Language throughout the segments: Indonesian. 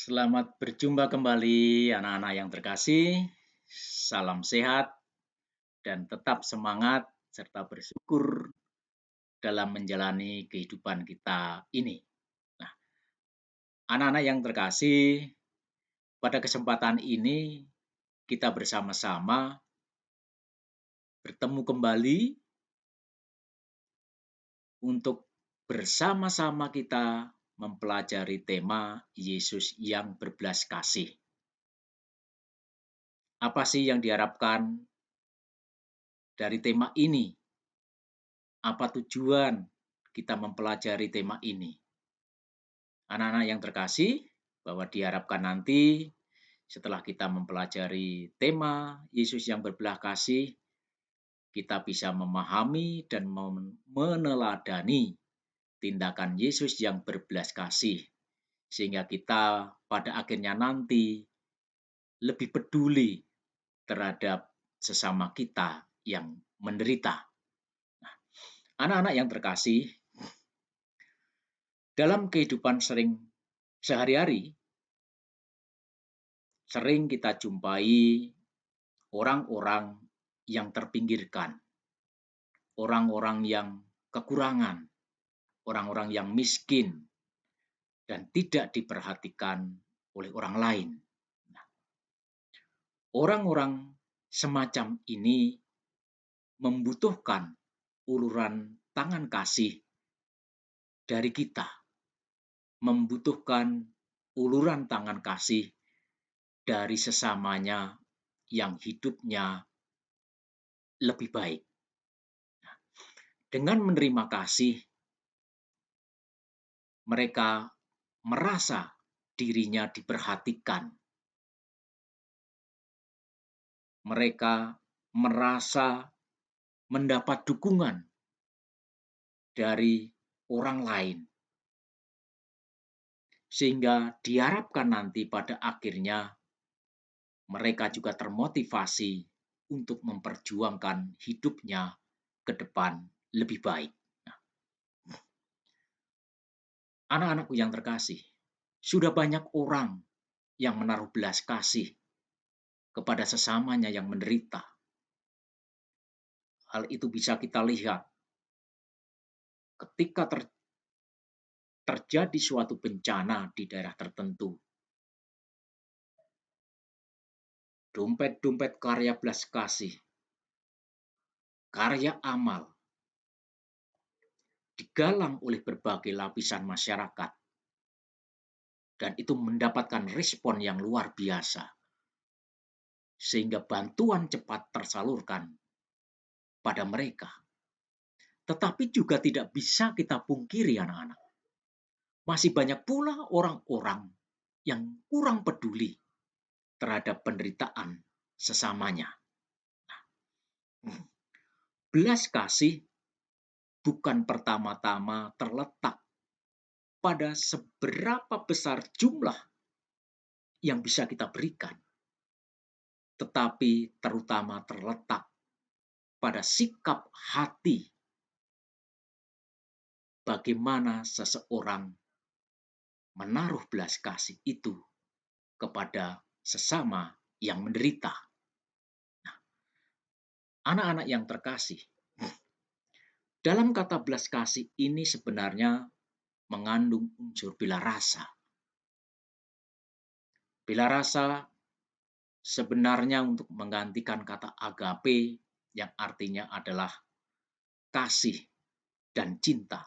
Selamat berjumpa kembali anak-anak yang terkasih. Salam sehat dan tetap semangat serta bersyukur dalam menjalani kehidupan kita ini. Nah, anak-anak yang terkasih, pada kesempatan ini kita bersama-sama bertemu kembali untuk bersama-sama kita mempelajari tema Yesus yang berbelas kasih. Apa sih yang diharapkan dari tema ini? Apa tujuan kita mempelajari tema ini? Anak-anak yang terkasih, bahwa diharapkan nanti setelah kita mempelajari tema Yesus yang berbelas kasih, kita bisa memahami dan meneladani tindakan Yesus yang berbelas kasih, sehingga kita pada akhirnya nanti lebih peduli terhadap sesama kita yang menderita. Anak-anak yang terkasih, dalam kehidupan sehari-hari, sering kita jumpai orang-orang yang terpinggirkan, orang-orang yang kekurangan, orang-orang yang miskin, dan tidak diperhatikan oleh orang lain. Nah, orang-orang semacam ini membutuhkan uluran tangan kasih dari kita, membutuhkan uluran tangan kasih dari sesamanya yang hidupnya lebih baik. Dengan menerima kasih, mereka merasa dirinya diperhatikan. Mereka merasa mendapat dukungan dari orang lain. Sehingga diharapkan nanti pada akhirnya mereka juga termotivasi untuk memperjuangkan hidupnya ke depan lebih baik. Anak-anakku yang terkasih, sudah banyak orang yang menaruh belas kasih kepada sesamanya yang menderita. Hal itu bisa kita lihat ketika terjadi suatu bencana di daerah tertentu. Dompet-dompet karya belas kasih, karya amal, digalang oleh berbagai lapisan masyarakat. Dan itu mendapatkan respon yang luar biasa. Sehingga bantuan cepat tersalurkan pada mereka. Tetapi juga tidak bisa kita pungkiri anak-anak. Masih banyak pula orang-orang yang kurang peduli terhadap penderitaan sesamanya. Belas kasih bukan pertama-tama terletak pada seberapa besar jumlah yang bisa kita berikan, tetapi terutama terletak pada sikap hati bagaimana seseorang menaruh belas kasih itu kepada sesama yang menderita. Nah, anak-anak yang terkasih, dalam kata belas kasih ini sebenarnya mengandung unsur bela rasa. Bela rasa sebenarnya untuk menggantikan kata agape yang artinya adalah kasih dan cinta.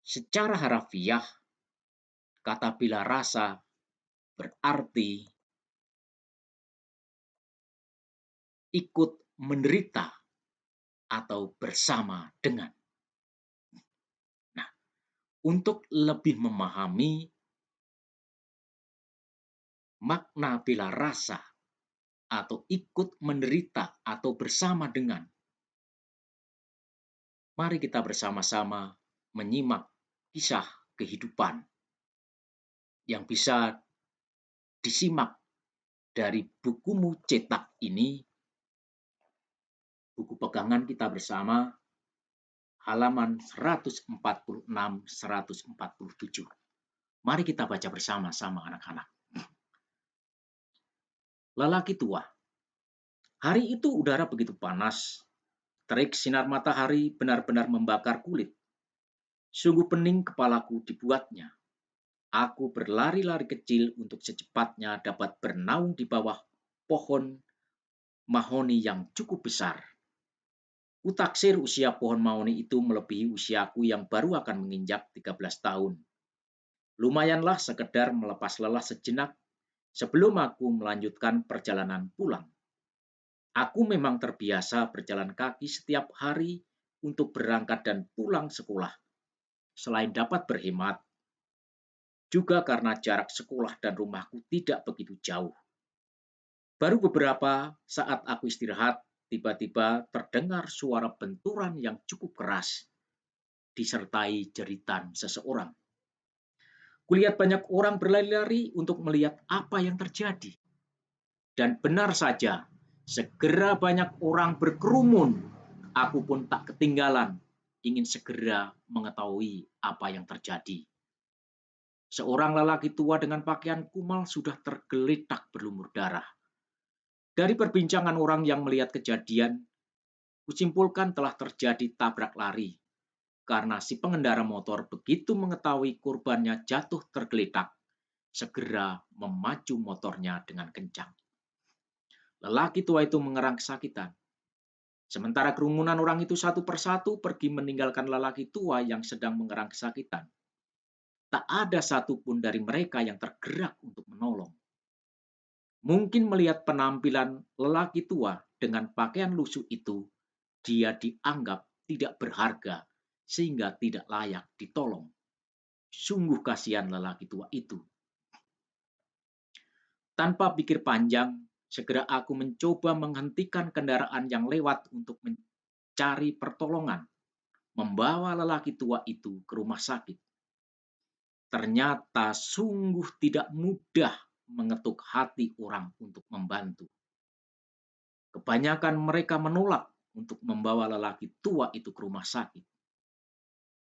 Secara harafiah, kata bela rasa berarti ikut menderita atau bersama dengan. Nah, untuk lebih memahami makna bela rasa atau ikut menderita atau bersama dengan, mari kita bersama-sama menyimak kisah kehidupan yang bisa disimak dari bukumu cetak ini, buku pegangan kita bersama, halaman 146-147. Mari kita baca bersama-sama anak-anak. Lelaki tua. Hari itu udara begitu panas. Terik sinar matahari benar-benar membakar kulit. Sungguh pening kepalaku dibuatnya. Aku berlari-lari kecil untuk secepatnya dapat bernaung di bawah pohon mahoni yang cukup besar. Kutaksir usia pohon mahoni itu melebihi usiaku yang baru akan menginjak 13 tahun. Lumayanlah sekedar melepas lelah sejenak sebelum aku melanjutkan perjalanan pulang. Aku memang terbiasa berjalan kaki setiap hari untuk berangkat dan pulang sekolah. Selain dapat berhemat, juga karena jarak sekolah dan rumahku tidak begitu jauh. Baru beberapa saat aku istirahat, tiba-tiba terdengar suara benturan yang cukup keras, disertai jeritan seseorang. Kulihat banyak orang berlari-lari untuk melihat apa yang terjadi. Dan benar saja, segera banyak orang berkerumun. Aku pun tak ketinggalan, ingin segera mengetahui apa yang terjadi. Seorang lelaki tua dengan pakaian kumal sudah tergeletak berlumur darah. Dari perbincangan orang yang melihat kejadian, kusimpulkan telah terjadi tabrak lari. Karena si pengendara motor begitu mengetahui korbannya jatuh tergeletak, segera memacu motornya dengan kencang. Lelaki tua itu mengerang kesakitan. Sementara kerumunan orang itu satu persatu pergi meninggalkan lelaki tua yang sedang mengerang kesakitan. Tak ada satupun dari mereka yang tergerak untuk menolong. Mungkin melihat penampilan lelaki tua dengan pakaian lusuh itu, dia dianggap tidak berharga sehingga tidak layak ditolong. Sungguh kasihan lelaki tua itu. Tanpa pikir panjang, segera aku mencoba menghentikan kendaraan yang lewat untuk mencari pertolongan, membawa lelaki tua itu ke rumah sakit. Ternyata sungguh tidak mudah mengetuk hati orang untuk membantu. Kebanyakan mereka menolak untuk membawa lelaki tua itu ke rumah sakit.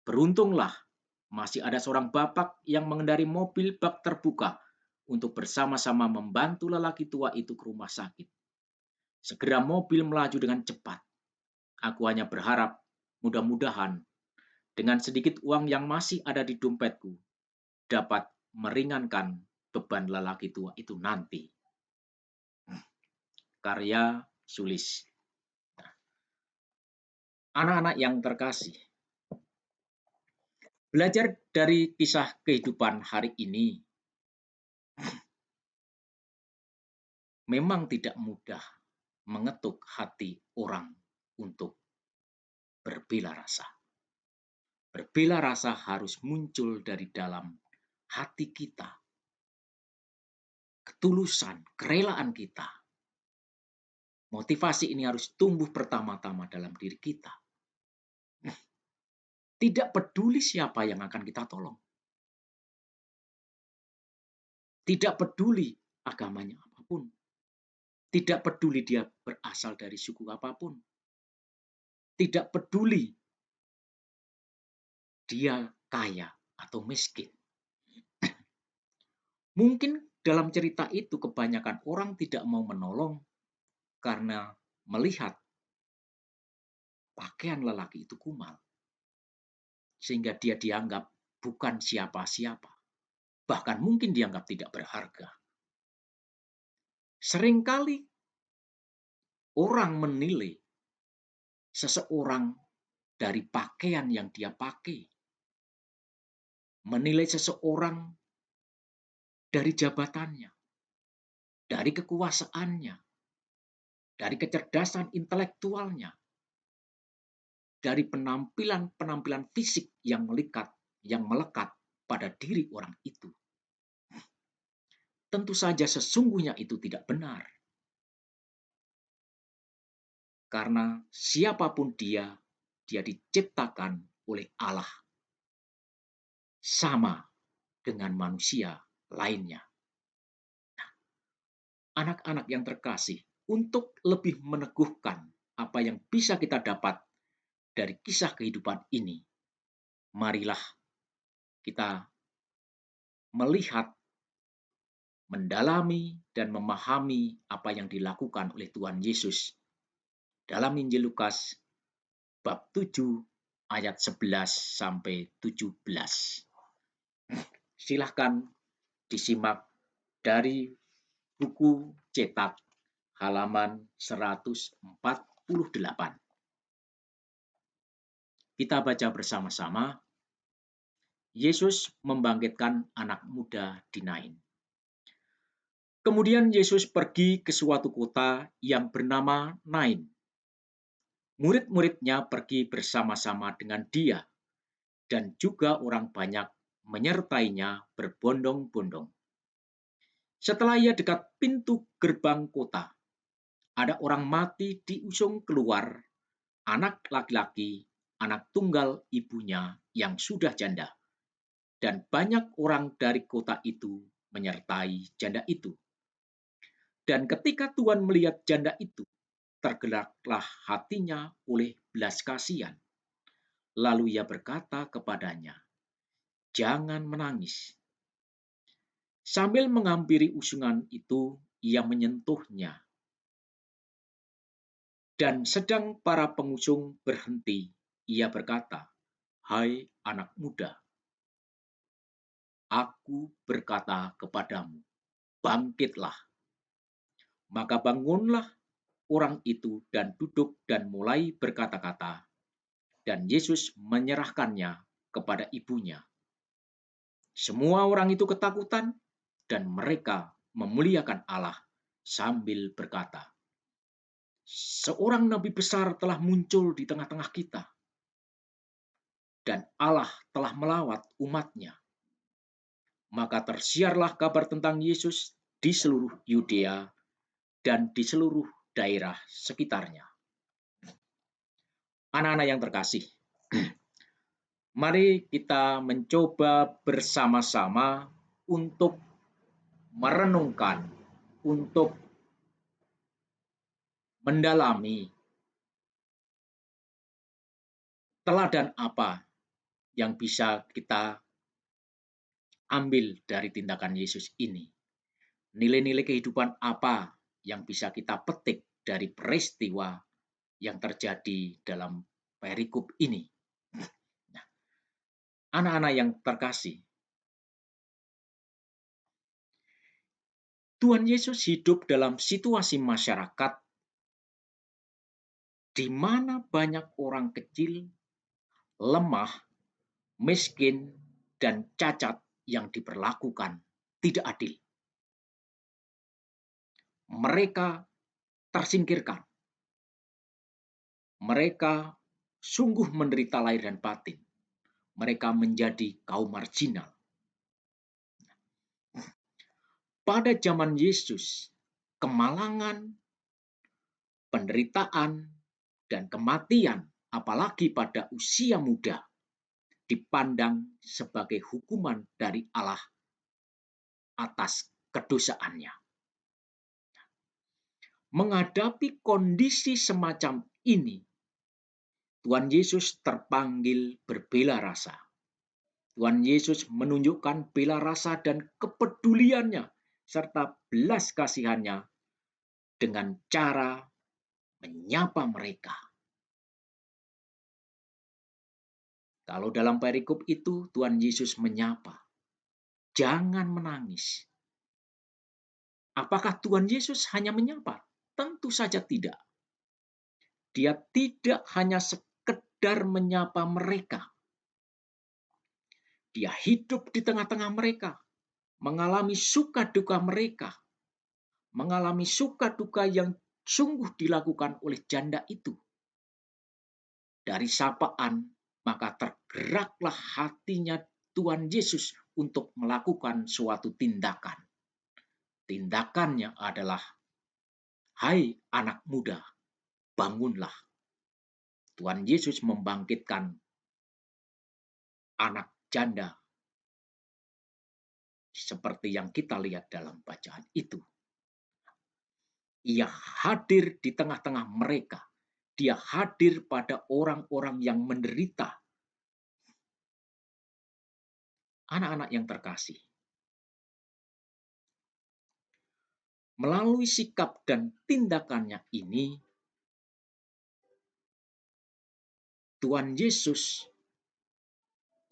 Beruntunglah masih ada seorang bapak yang mengendari mobil bak terbuka untuk bersama-sama membantu lelaki tua itu ke rumah sakit. Segera mobil melaju dengan cepat. Aku hanya berharap mudah-mudahan dengan sedikit uang yang masih ada di dompetku dapat meringankan beban lelaki tua itu nanti. Karya Sulis. Anak-anak yang terkasih, belajar dari kisah kehidupan hari ini memang tidak mudah mengetuk hati orang untuk berbela rasa. Berbela rasa harus muncul dari dalam hati kita. Ketulusan, kerelaan kita. Motivasi ini harus tumbuh pertama-tama dalam diri kita. Tidak peduli siapa yang akan kita tolong. Tidak peduli agamanya apapun. Tidak peduli dia berasal dari suku apapun. Tidak peduli dia kaya atau miskin. Mungkin dalam cerita itu kebanyakan orang tidak mau menolong karena melihat pakaian lelaki itu kumal. Sehingga dia dianggap bukan siapa-siapa. Bahkan mungkin dianggap tidak berharga. Seringkali orang menilai seseorang dari pakaian yang dia pakai. Menilai seseorang dari jabatannya, dari kekuasaannya, dari kecerdasan intelektualnya, dari penampilan-penampilan fisik yang melekat pada diri orang itu. Tentu saja sesungguhnya itu tidak benar. Karena siapapun dia diciptakan oleh Allah. Sama dengan manusia lainnya. Anak-anak yang terkasih, untuk lebih meneguhkan apa yang bisa kita dapat dari kisah kehidupan ini, marilah kita melihat, mendalami, dan memahami apa yang dilakukan oleh Tuhan Yesus dalam Injil Lukas bab 7 ayat 11 sampai 17. Silahkan disimak dari buku cetak halaman 148. Kita baca bersama-sama. Yesus membangkitkan anak muda di Nain. Kemudian Yesus pergi ke suatu kota yang bernama Nain. Murid-muridnya pergi bersama-sama dengan dia, dan juga orang banyak menyertainya berbondong-bondong. Setelah ia dekat pintu gerbang kota, ada orang mati diusung keluar, anak laki-laki, anak tunggal ibunya yang sudah janda. Dan banyak orang dari kota itu menyertai janda itu. Dan ketika Tuhan melihat janda itu, tergeraklah hatinya oleh belas kasihan. Lalu ia berkata kepadanya, "Jangan menangis." Sambil menghampiri usungan itu, ia menyentuhnya. Dan sedang para pengusung berhenti, ia berkata, "Hai anak muda, aku berkata kepadamu, bangkitlah." Maka bangunlah orang itu dan duduk dan mulai berkata-kata, dan Yesus menyerahkannya kepada ibunya. Semua orang itu ketakutan, dan mereka memuliakan Allah sambil berkata, "Seorang nabi besar telah muncul di tengah-tengah kita, dan Allah telah melawat umat-Nya." Maka tersiarlah kabar tentang Yesus di seluruh Yudea dan di seluruh daerah sekitarnya. Anak-anak yang terkasih, mari kita mencoba bersama-sama untuk merenungkan, untuk mendalami teladan apa yang bisa kita ambil dari tindakan Yesus ini. Nilai-nilai kehidupan apa yang bisa kita petik dari peristiwa yang terjadi dalam perikop ini. Nah, anak-anak yang terkasih, Tuhan Yesus hidup dalam situasi masyarakat di mana banyak orang kecil, lemah, miskin, dan cacat yang diperlakukan tidak adil. Mereka tersingkirkan. Mereka sungguh menderita lahir dan batin. Mereka menjadi kaum marginal. Pada zaman Yesus, kemalangan, penderitaan, dan kematian, apalagi pada usia muda, dipandang sebagai hukuman dari Allah atas kedosaannya. Menghadapi kondisi semacam ini, Tuhan Yesus terpanggil berbela rasa. Tuhan Yesus menunjukkan bela rasa dan kepeduliannya serta belas kasihannya dengan cara menyapa mereka. Kalau dalam perikop itu Tuhan Yesus menyapa, "Jangan menangis." Apakah Tuhan Yesus hanya menyapa? Tentu saja tidak. Dia tidak hanya sekedar menyapa mereka. Dia hidup di tengah-tengah mereka, mengalami suka duka mereka, mengalami suka duka yang sungguh dilakukan oleh janda itu. Dari sapaan, maka tergeraklah hatinya Tuhan Yesus untuk melakukan suatu tindakan. Tindakannya adalah, "Hai anak muda, bangunlah." Tuhan Yesus membangkitkan anak janda seperti yang kita lihat dalam bacaan itu. Ia hadir di tengah-tengah mereka. Dia hadir pada orang-orang yang menderita. Anak-anak yang terkasih, Melalui sikap dan tindakannya ini, Tuhan Yesus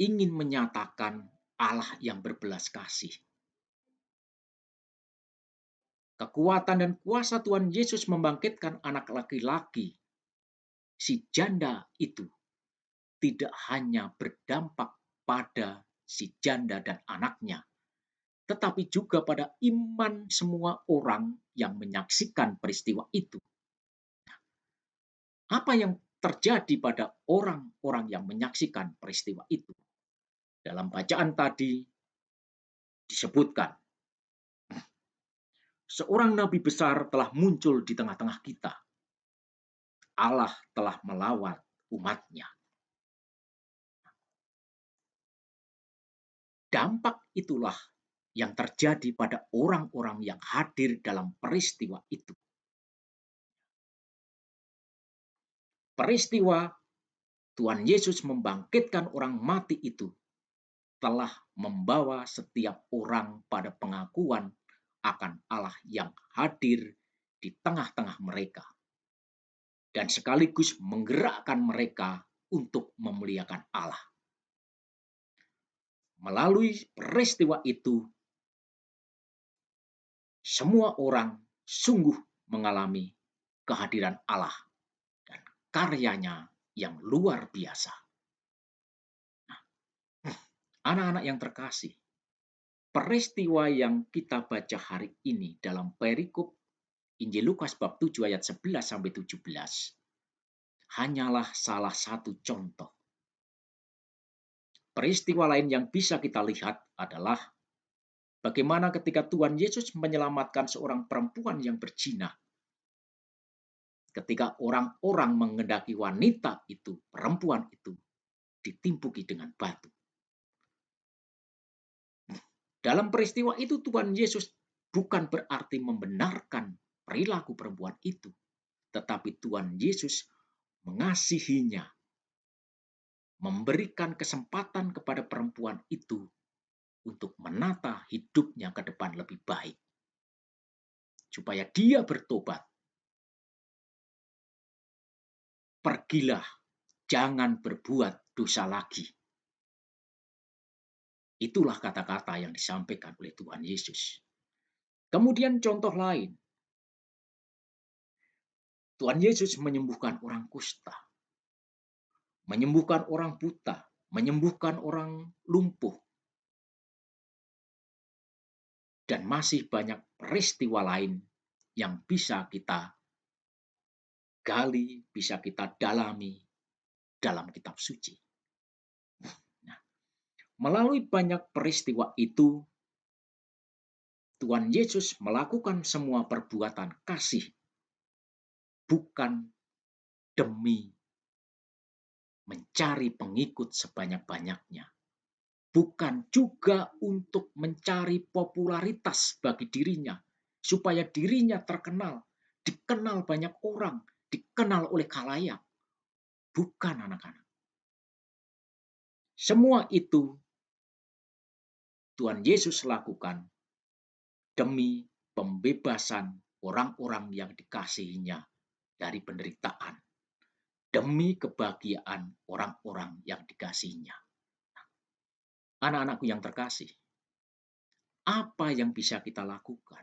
ingin menyatakan Allah yang berbelas kasih. Kekuatan dan kuasa Tuhan Yesus membangkitkan anak laki-laki, si janda itu, tidak hanya berdampak pada si janda dan anaknya, tetapi juga pada iman semua orang yang menyaksikan peristiwa itu. Apa yang terjadi pada orang-orang yang menyaksikan peristiwa itu? Dalam bacaan tadi disebutkan, seorang nabi besar telah muncul di tengah-tengah kita. Allah telah melawat umatnya. Dampak itulah yang terjadi pada orang-orang yang hadir dalam peristiwa itu. Peristiwa Tuhan Yesus membangkitkan orang mati itu telah membawa setiap orang pada pengakuan akan Allah yang hadir di tengah-tengah mereka, dan sekaligus menggerakkan mereka untuk memuliakan Allah. Melalui peristiwa itu, semua orang sungguh mengalami kehadiran Allah dan karyanya yang luar biasa. Nah, anak-anak yang terkasih, peristiwa yang kita baca hari ini dalam perikop Injil Lukas bab 7 ayat 11-17 hanyalah salah satu contoh. Peristiwa lain yang bisa kita lihat adalah bagaimana ketika Tuhan Yesus menyelamatkan seorang perempuan yang berzina. Ketika orang-orang mengendaki wanita itu, perempuan itu, ditimpuki dengan batu. Dalam peristiwa itu Tuhan Yesus bukan berarti membenarkan perilaku perempuan itu, tetapi Tuhan Yesus mengasihinya, memberikan kesempatan kepada perempuan itu untuk menata hidupnya ke depan lebih baik, supaya dia bertobat. Pergilah, jangan berbuat dosa lagi. Itulah kata-kata yang disampaikan oleh Tuhan Yesus. Kemudian contoh lain, Tuhan Yesus menyembuhkan orang kusta, menyembuhkan orang buta, menyembuhkan orang lumpuh, dan masih banyak peristiwa lain yang bisa kita gali, bisa kita dalami dalam kitab suci. Nah, melalui banyak peristiwa itu, Tuhan Yesus melakukan semua perbuatan kasih bukan demi mencari pengikut sebanyak-banyaknya, bukan juga untuk mencari popularitas bagi dirinya, supaya dirinya terkenal, dikenal banyak orang, dikenal oleh khalayak. Bukan, anak-anak. Semua itu Tuhan Yesus lakukan demi pembebasan orang-orang yang dikasihinya dari penderitaan, demi kebahagiaan orang-orang yang dikasihinya. Anak-anakku yang terkasih, apa yang bisa kita lakukan?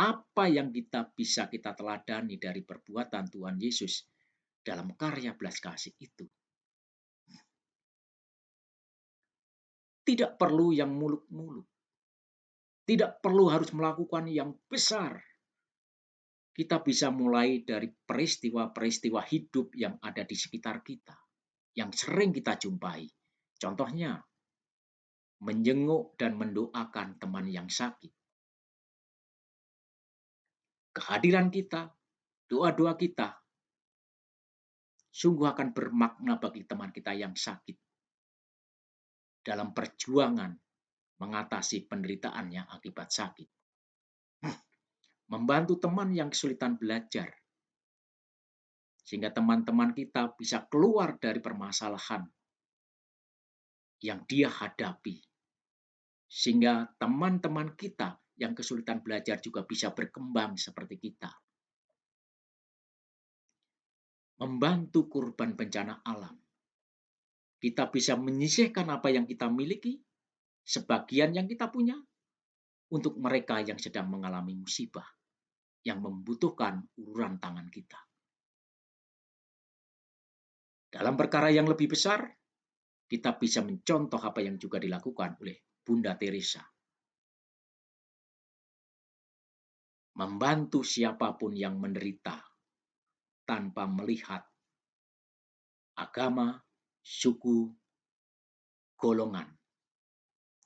Apa yang bisa kita teladani dari perbuatan Tuhan Yesus dalam karya belas kasih itu? Tidak perlu yang muluk-muluk. Tidak perlu harus melakukan yang besar. Kita bisa mulai dari peristiwa-peristiwa hidup yang ada di sekitar kita, yang sering kita jumpai. Contohnya, menjenguk dan mendoakan teman yang sakit. Kehadiran kita, doa-doa kita, sungguh akan bermakna bagi teman kita yang sakit dalam perjuangan mengatasi penderitaannya akibat sakit. Membantu teman yang kesulitan belajar, sehingga teman-teman kita bisa keluar dari permasalahan yang dia hadapi, sehingga teman-teman kita yang kesulitan belajar juga bisa berkembang seperti kita. Membantu korban bencana alam. Kita bisa menyisihkan apa yang kita miliki, sebagian yang kita punya, untuk mereka yang sedang mengalami musibah, yang membutuhkan uluran tangan kita. Dalam perkara yang lebih besar, kita bisa mencontoh apa yang juga dilakukan oleh Bunda Teresa. Membantu siapapun yang menderita tanpa melihat agama, suku, golongan.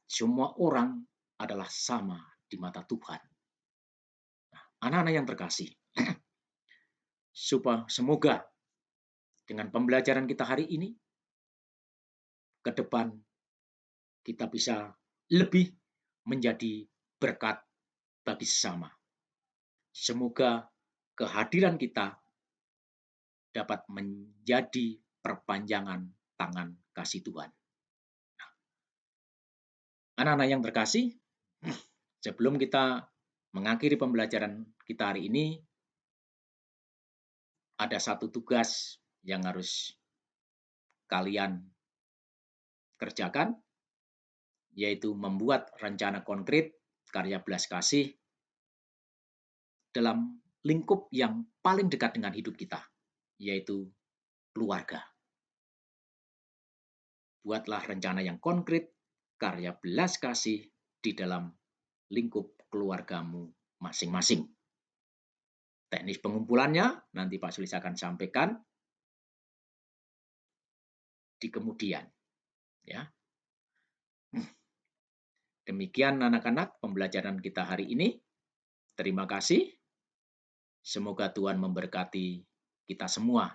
Semua orang adalah sama di mata Tuhan. Nah, anak-anak yang terkasih, semoga dengan pembelajaran kita hari ini, ke depan kita bisa lebih menjadi berkat bagi sesama. Semoga kehadiran kita dapat menjadi perpanjangan tangan kasih Tuhan. Anak-anak yang terkasih, sebelum kita mengakhiri pembelajaran kita hari ini, ada satu tugas yang harus kalian kerjakan, yaitu membuat rencana konkret karya belas kasih dalam lingkup yang paling dekat dengan hidup kita, yaitu keluarga. Buatlah rencana yang konkret karya belas kasih di dalam lingkup keluargamu masing-masing. Teknis pengumpulannya nanti Pak Sulis akan sampaikan di kemudian. Ya. Demikian anak-anak pembelajaran kita hari ini. Terima kasih. Semoga Tuhan memberkati kita semua,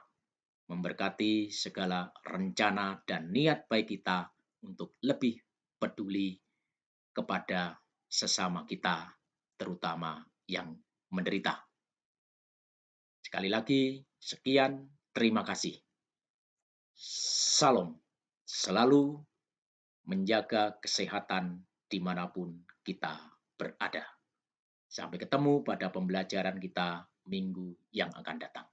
memberkati segala rencana dan niat baik kita untuk lebih peduli kepada sesama kita, terutama yang menderita. Sekali lagi, sekian, terima kasih. Salam, selalu menjaga kesehatan dimanapun kita berada. Sampai ketemu pada pembelajaran kita minggu yang akan datang.